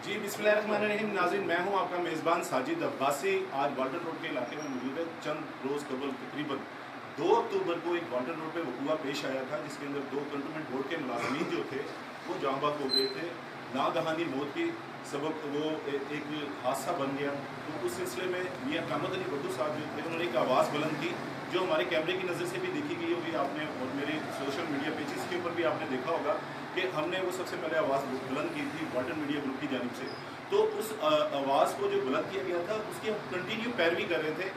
जी बिस्मिल्लाहिर्रहमानिर्रहीम। नाज़रीन, मैं हूं आपका मेज़बान साजिद अब्बासी। आज वाल्टन रोड के इलाके में मौजूद है। चंद रोज़ कबल तकरीबन 2 अक्टूबर को एक वाल्टन रोड पे वक़ूआ पेश आया था, जिसके अंदर 2 कंटोनमेंट बोर्ड के मुलाज़मीन जो थे वो जाँ बहक हो गए थे। नागहानी मौत की सबब वो एक हादसा बन गया। तो उस सिलसिले में मियाँ कामत अली भट्टू साहब जो थे, उन्होंने एक आवाज़ बुलंद की, जो हमारे कैमरे की नज़र से भी देखी गई होगी आपने, और मेरे सोशल मीडिया पेजेस के ऊपर भी आपने देखा होगा कि हमने वो सबसे पहले आवाज़ बुलंद की थी वाल्टन मीडिया ग्रुप की जानिब से। तो उस आवाज़ को जो बुलंद किया गया था, उसकी हम कंटिन्यू पैरवी कर रहे थे।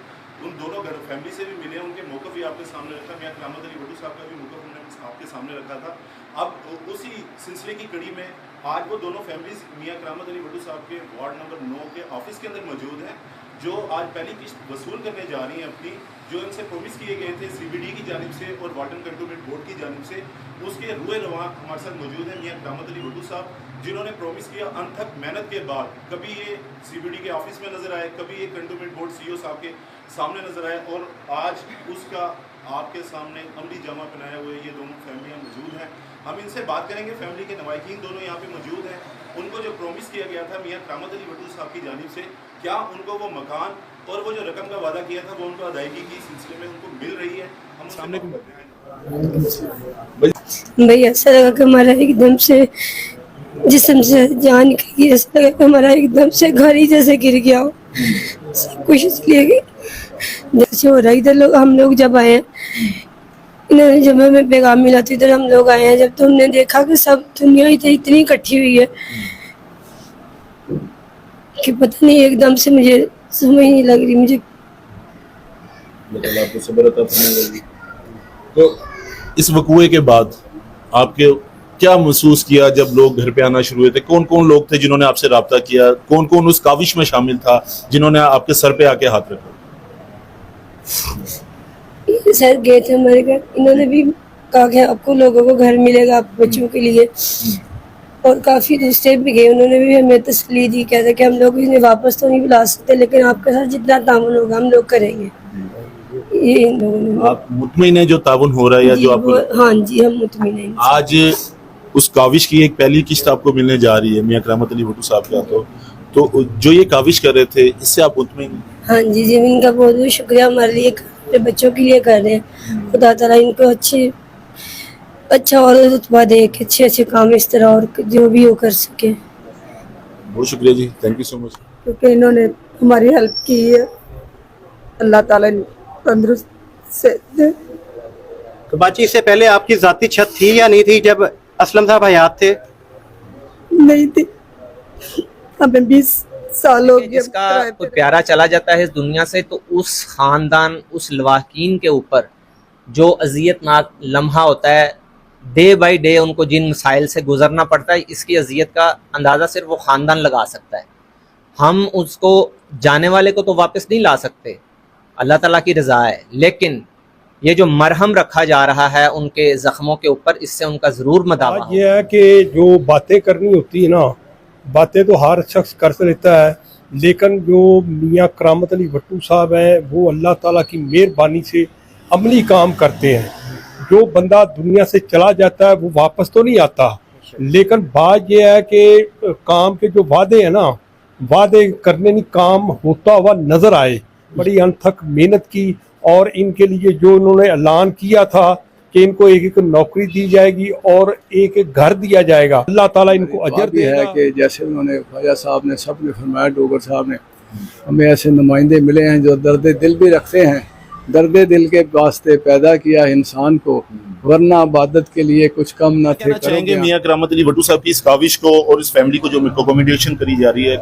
उन दोनों घर फैमिली से भी मिले, उनके मौक़िफ़ भी आपके सामने रखा। मियाँ कामत अली भट्टू साहब का भी मौक़िफ़ हमने आपके सामने रखा था। अब उसी सिलसिले की कड़ी में आज वो दोनों फैमिलीज़ मियाँ कामत अली भट्टू साहब के वार्ड नंबर 9 के ऑफिस के अंदर मौजूद हैं, जो आज पहली किस्त वसूल करने जा रही हैं अपनी, जो इनसे प्रोमिस किए गए थे CBD की जानिब से और वाल्टन कंटोनमेंट बोर्ड की जानिब से। उसके रुए रवां हमारे साथ मौजूद हैं मियाँ कामत अली भट्टू साहब, जिन्होंने प्रोमिस किया अनथक मेहनत के बाद। कभी ये CBD के ऑफिस में नज़र आए, कभी ये कंटोनमेंट बोर्ड CEO साहब के सामने नज़र आए, और आज उसका आपके सामने अमली जामा पहनाए हुए ये दोनों फैमिलियाँ मौजूद हैं। हम इनसे बात करेंगे। फैमिली के नवाइकीन दोनों यहाँ पे मौजूद हैं। उनको जो प्रोमिस किया गया था मियाँ कामत अली भट्टू साहब की जानिब से, क्या उनको वो मकान और वो जो रकम का वादा किया था वो उनको अदायगी की सिलसिले में उनको मिल रही है? हम सामने भाई ऐसा लगा कि हमारा एकदम से जिस्म से जान निकल गई। ऐसा लगा कि हमारा एकदम से घर ही जैसे गिर गया हो। सब कुछ इसलिए कि जैसे हो रहा है इधर लोग, हम लोग जब आए हैं, इन्होंने जब हमें पैगाम मिला था इधर हम लोग आए हैं, जब तो हमने देखा कि सब दुनिया इतनी इकट्ठी हुई है कि पता नहीं, एकदम से मुझे समझ नहीं लग रही। मुझे आपको सब्र अता फरमाएगी। तो इस वक़ूए के बाद आपके क्या महसूस किया जब लोग घर पे आना शुरू हुए थे? कौन कौन लोग थे जिन्होंने आपसे राब्ता किया? कौन कौन उस काविश में शामिल था जिन्होंने आपके सर पे आके हाथ रखा? सर गए थे हमारे घर, इन्होंने भी कहा कि आपको लोगों को घर मिलेगा आप बच्चों के लिए, और काफ़ी दूसरे भी गए, उन्होंने भी हमें तसल्ली दी, कहते कि हम लोग इन्हें वापस तो नहीं बुला सकते, लेकिन आपके साथ जितना ताउन होगा हम लोग करेंगे। ये इन लोगों ने। आप मुतमईन है जो ताउन हो रहा है या जो आपको? हाँ जी, हम मुतमईन हैं। आज उस काविश की एक पहली किस्त आपको मिलने जा रही है मियाँ कामत अली भट्टू साहब का, तो जो ये काविश कर रहे थे इससे आप मुतमईन हैं? हाँ जी, ज़मीन का बहुत बहुत शुक्रिया, हमारे लिए, अपने बच्चों के लिए कर रहे हैं। खुदा ताला इनको अच्छा और रुतबा दे कि अच्छे अच्छे काम इस तरह और जो भी वो कर सके। बहुत शुक्रिया जी, थैंक यू सो मच। क्योंकि इन्होंने हमारी हेल्प की है, अल्लाह ताला तंदुरुस्त से दे। तो बाजी, इससे पहले आपकी जाती छत थी या नहीं थी जब असलम साहब हयात थे? नहीं थी, हमें 20 साल हो गए। जिसका कोई प्यारा चला जाता है इस दुनिया से, तो उस खानदान, उस लवाकीन के ऊपर जो अजियतनाक लम्हा होता है, डे बाई डे उनको जिन मसाइल से गुजरना पड़ता है, इसकी अजियत का अंदाज़ा सिर्फ वो ख़ानदान लगा सकता है। हम उसको, जाने वाले को तो वापस नहीं ला सकते, अल्लाह ताला की रज़ा है, लेकिन ये जो मरहम रखा जा रहा है उनके ज़ख्मों के ऊपर, इससे उनका ज़रूर मदावा। ये है कि जो बातें करनी होती है ना, बातें तो हर शख्स कर लेता है, लेकिन जो मियाँ कामत अली भट्टू साहब हैं वो अल्लाह ताला की मेहरबानी से अमली काम करते हैं। जो बंदा दुनिया से चला जाता है वो वापस तो नहीं आता, लेकिन बात यह है कि काम के जो वादे हैं ना, वादे करने नहीं, काम होता हुआ नजर आए। बड़ी अनथक मेहनत की, और इनके लिए जो उन्होंने ऐलान किया था कि इनको एक एक नौकरी दी जाएगी और एक एक घर दिया जाएगा, अल्लाह ताला इनको अजर भी है कि जैसे उन्होंने ख्वाजा साहब ने, सब ने फरमाया, डोगर साहब ने, हमें ऐसे नुमाइंदे मिले हैं जो दर्द दिल भी रखते हैं। दर्द दिल के वास्ते पैदा किया इंसान को, वरना इबादत के लिए कुछ कम न थे। चाहेंगे मियाँ कामत अली भट्टू साहब की इस काविश को और इस फैमिली को जो अकोमोडेशन करी जा रही है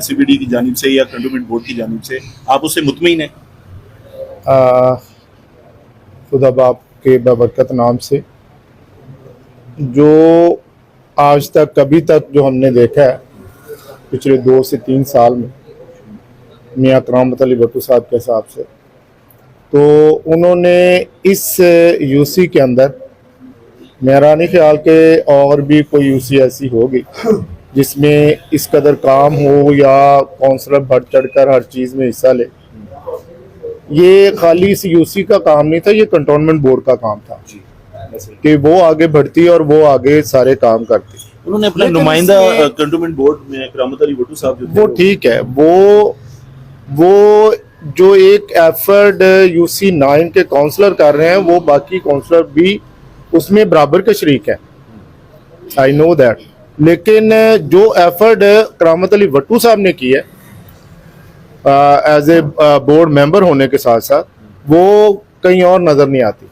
CBD की जानिब से या कंटोनमेंट बोर्ड की जानिब से, आप उससे मुतमईन हैं? खुदा बाप के बबरकत नाम से जो आज तक कभी तक जो हमने देखा है पिछले 2 से 3 साल में मियाँ कामत अली भट्टू साहब के हिसाब से, तो उन्होंने इस UC के अंदर, मेरा नहीं ख्याल के और भी कोई UC ऐसी होगी जिसमें इस कदर काम हो या काउंसलर बढ़ चढ़ कर हर चीज़ में हिस्सा ले। ये खाली इस UC का काम नहीं था, ये कंटोनमेंट बोर्ड का काम था कि वो आगे बढ़ती और वो आगे सारे काम करती। उन्होंने अपना लेकिन नुमाइंदा इसमें- कंटोनमेंट बोर्ड में करामत अली भट्टू साहब जो थे वो ठीक है, वो जो एक एफर्ट UC9 के काउंसलर कर रहे हैं, वो बाकी काउंसलर भी उसमें बराबर के शरीक है, आई नो दैट। लेकिन जो एफर्ट करामत अली भट्टू साहब ने की है एज ए बोर्ड मेंबर होने के साथ साथ, वो कहीं और नजर नहीं आती।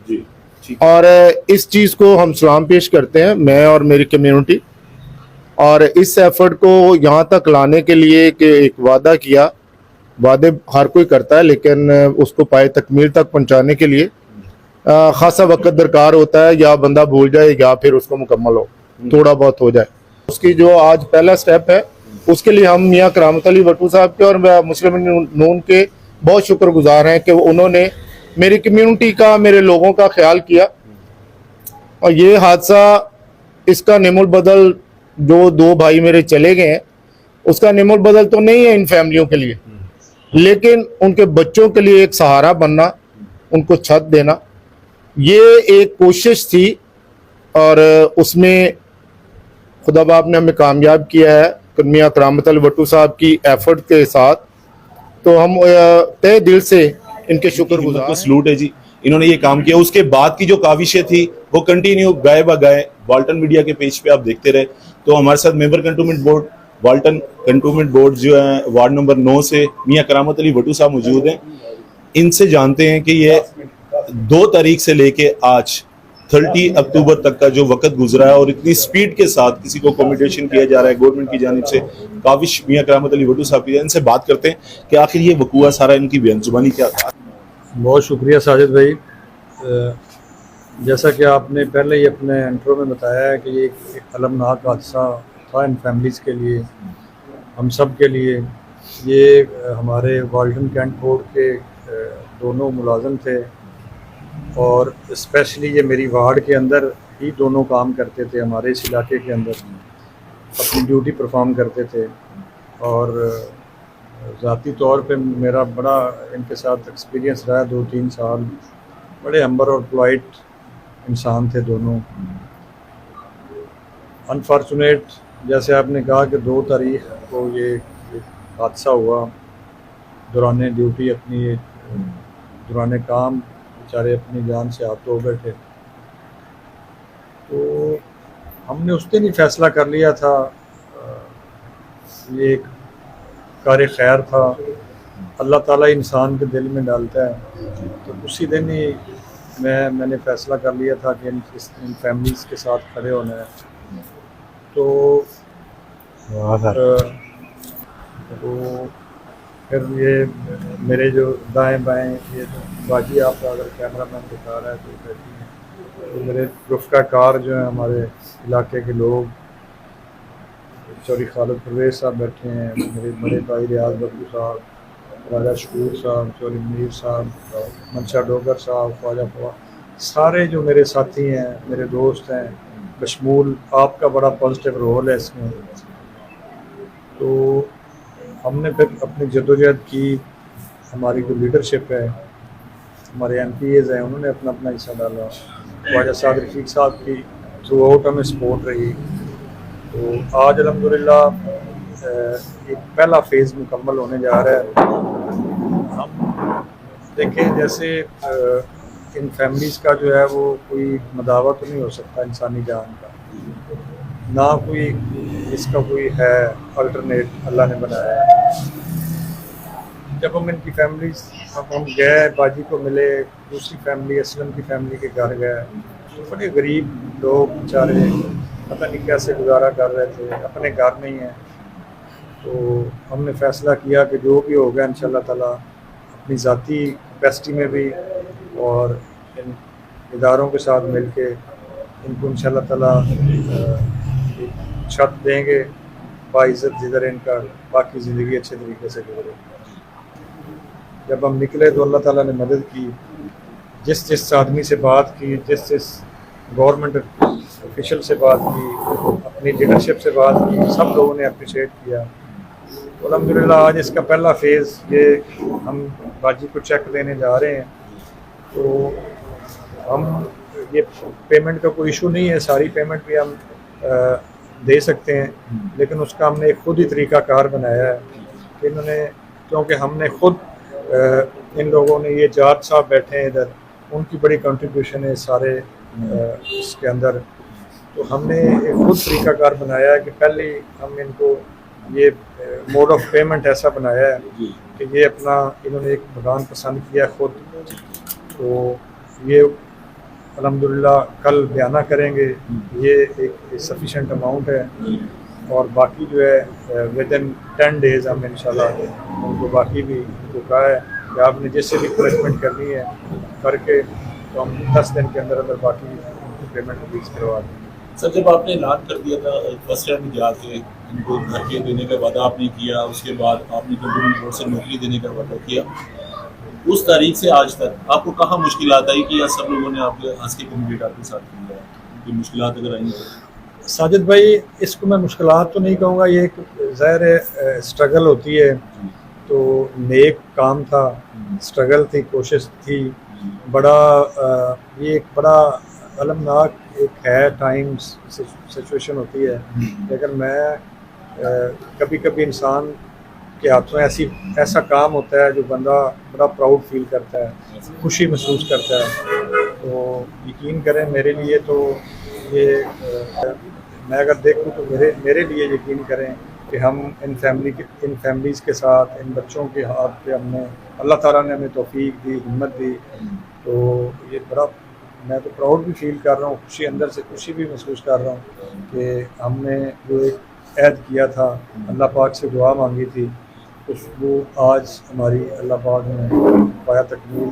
जी ठीक। और इस चीज को हम सलाम पेश करते हैं, मैं और मेरी कम्युनिटी, और इस एफर्ट को यहाँ तक लाने के लिए कि एक वादा किया, वादे हर कोई करता है, लेकिन उसको पाए तकमील तक पहुँचाने के लिए खासा वक्त दरकार होता है, या बंदा भूल जाए या फिर उसको मुकम्मल हो, थोड़ा बहुत हो जाए। उसकी जो आज पहला स्टेप है, उसके लिए हम मियाँ करामत अली भट्टू साहब के और मुस्लिम नून के बहुत शुक्रगुजार हैं कि उन्होंने मेरी कम्युनिटी का, मेरे लोगों का ख्याल किया। और ये हादसा, इसका निमुल बदल जो 2 भाई मेरे चले गए हैं, उसका निमुल बदल तो नहीं है इन फैमिलियों के लिए, लेकिन उनके बच्चों के लिए एक सहारा बनना, उनको छत देना, ये एक कोशिश थी। और उसमें खुदा बाप ने हमें कामयाब किया है मियाँ करामत अली भट्टू साहब की एफर्ट के साथ, तो हम तहे दिल से इनके शुक्रगुजार को सलूट है जी, इन्होंने ये काम किया। उसके बाद की जो काविशें थी वो कंटिन्यू गाए ब गाए वाल्टन मीडिया के पेज पे आप देखते रहे। तो हमारे साथ member cantonment board, Walton cantonment board जो है वार्ड नंबर 9 से मियाँ करामत अली भट्टू साहब मौजूद हैं। इनसे जानते हैं कि ये 2 तारीख से लेके आज 30 अक्टूबर तक का जो वक्त गुजरा है और इतनी स्पीड के साथ किसी को अकोमोडेशन किया जा रहा है गवर्नमेंट की जानिब से, काविश मियाँ करामत अली भट्टू साहब की, इनसे बात करते हैं कि आखिर ये वकूआ सारा इनकी बयान जुबानी क्या था। बहुत शुक्रिया साजिद भाई। जैसा कि आपने पहले ही अपने इंट्रो में बताया है कि ये एक अलमनाक हादसा था इन फैमिलीज़ के लिए, हम सब के लिए। ये हमारे वाल्टन कैंट बोर्ड के दोनों मुलाजम थे और स्पेशली ये मेरी वार्ड के अंदर ही दोनों काम करते थे, हमारे इस इलाके के अंदर अपनी ड्यूटी परफॉर्म करते थे। और ज़ाती तौर पे मेरा बड़ा इनके साथ एक्सपीरियंस रहा, 2-3 साल। बड़े हम्बर और पोलाइट इंसान थे दोनों। अनफॉर्चुनेट, जैसे आपने कहा कि 2 तारीख को ये हादसा हुआ दौरान ड्यूटी, अपनी दौरान काम बेचारे अपनी जान से हाथ धो बैठे। तो हमने उस दिन ही फैसला कर लिया था, ये एक कार खैर था, अल्लाह ताला इंसान के दिल में डालता है। तो उसी दिन ही मैंने फैसला कर लिया था कि इन फैमिलीज़ के साथ खड़े होना है। तो फिर ये मेरे जो दाएं बाएं, ये बाजी आप अगर कैमरा मैन दिखा रहा है तो बैठी हैं, तो मेरे रुफ़का कार जो है, हमारे इलाके के लोग, चौधरी खालिद परवेज़ साहब बैठे हैं, मेरे बड़े भाई रियाज बब्बू साहब, राजा शकूर साहब, चौधरी मुनीर साहब, मंशा डोगर साहब, ख्वाजा फवा, सारे जो मेरे साथी हैं, मेरे दोस्त हैं, बशमूल आपका बड़ा पॉजिटिव रोल है इसमें। तो हमने फिर अपनी जद्दोजहद की, हमारी जो लीडरशिप है, हमारे MPAs हैं, उन्होंने अपना अपना हिस्सा डाला। ख्वाजा साद रफीक साहब की थ्रू आउट हमें सपोर्ट रही। तो आज अल्हम्दुलिल्लाह एक पहला फेज़ मुकम्मल होने जा रहा है। हम देखें जैसे इन फैमिलीज़ का जो है वो कोई मदावा तो नहीं हो सकता इंसानी जान का, ना कोई इसका कोई है अल्टरनेट अल्लाह ने बनाया है। जब हम इनकी फैमिलीज, हम गए, बाजी को मिले, दूसरी फैमिली असलम की फैमिली के घर गए, तो बड़े गरीब लोग बेचारे पता नहीं कैसे गुजारा कर रहे थे, अपने घर नहीं हैं। तो हमने फ़ैसला किया कि जो भी होगा इंशाल्लाह ताला अपनी ज़ाती कैपेसिटी में भी और इन इदारों के साथ मिल के इनको इंशाल्लाह ताला छत देंगे बाइज़्ज़त, जिधर इनका बाकी ज़िंदगी अच्छे तरीके से गुजरे। जब हम निकले तो अल्लाह ताला ने मदद की, जिस आदमी से बात की, जिस गवर्नमेंट ऑफिशियल से बात की, अपनी लीडरशिप से बात की, सब लोगों ने अप्रिशिएट किया। तो अल्हम्दुलिल्लाह आज इसका पहला फेज़ ये हम बाजी को चेक देने जा रहे हैं। तो हम ये पेमेंट का कोई इशू नहीं है, सारी पेमेंट भी हम दे सकते हैं, लेकिन उसका हमने एक खुद ही तरीक़ाकार बनाया है कि इन्होंने, क्योंकि हमने खुद इन लोगों ने, ये जाट साहब बैठे हैं इधर, उनकी बड़ी कंट्रीब्यूशन है सारे इसके अंदर। तो हमने एक खुद तरीक़ाकार बनाया है कि पहले हम इनको ये मोड ऑफ पेमेंट ऐसा बनाया है कि ये अपना, इन्होंने एक मकान पसंद किया खुद, तो ये अल्हम्दुलिल्लाह कल बयाना करेंगे, ये एक सफिशेंट अमाउंट है, और बाकी जो है विद इन 10 डेज़ हम इंशाल्लाह उनको बाकी भी उनको कहा है कि आपने जिससे भी कमिटमेंट करनी है करके, तो हम 10 दिन के अंदर अंदर बाकी पेमेंट रिलीज करवा देंगे। सर, जब आपने ऐलान कर दिया था फर्स्ट टाइम जाके इनको घर के देने का वादा आपने किया, उसके बाद आपने कंटोनमेंट बोर्ड से नौकरी देने का वादा किया, उस तारीख से आज तक आपको कहाँ मुश्किलात आई कि या सब लोगों ने आपके हंस के कम्युनिकेट आपके साथ किया? कोई मुश्किलात अगर आई तो? साजिद भाई, इसको मैं मुश्किलात तो नहीं कहूँगा, ये एक ज़ाहिर स्ट्रगल होती है, तो नेक काम था, स्ट्रगल थी, कोशिश थी, बड़ा ये एक बड़ा अलमनाक एक है टाइम सिचुएशन होती है, लेकिन मैं कभी कभी इंसान के हाथों ऐसा काम होता है जो बंदा बड़ा प्राउड फील करता है, खुशी महसूस करता है। तो यकीन करें, मेरे लिए तो ये मैं अगर देखूं तो मेरे लिए यकीन करें कि हम इन फैमिलीज़ के साथ, इन बच्चों के हाथ पे हमने, अल्लाह ताला ने हमें तौफीक दी, हिम्मत दी, तो ये बड़ा, मैं तो प्राउड भी फील कर रहा हूँ, खुशी अंदर से खुशी भी महसूस कर रहा हूँ कि हमने जो एक ऐद किया था, अल्लाह पाक से दुआ मांगी थी, वो आज हमारी अल्लाह पाक ने पाया तकमील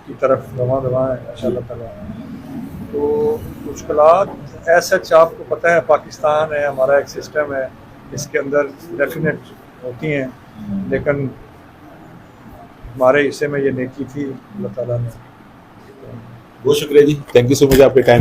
की तरफ दवा है इंशाअल्लाह ताला। तो मुश्किलात ऐसा आपको पता है, पाकिस्तान है, हमारा एक सिस्टम है, इसके अंदर डेफिनेट होती हैं, लेकिन हमारे हिस्से में ये नेकी थी अल्लाह ताला ने। बहुत शुक्रिया जी, थैंक यू सो मच आपके टाइम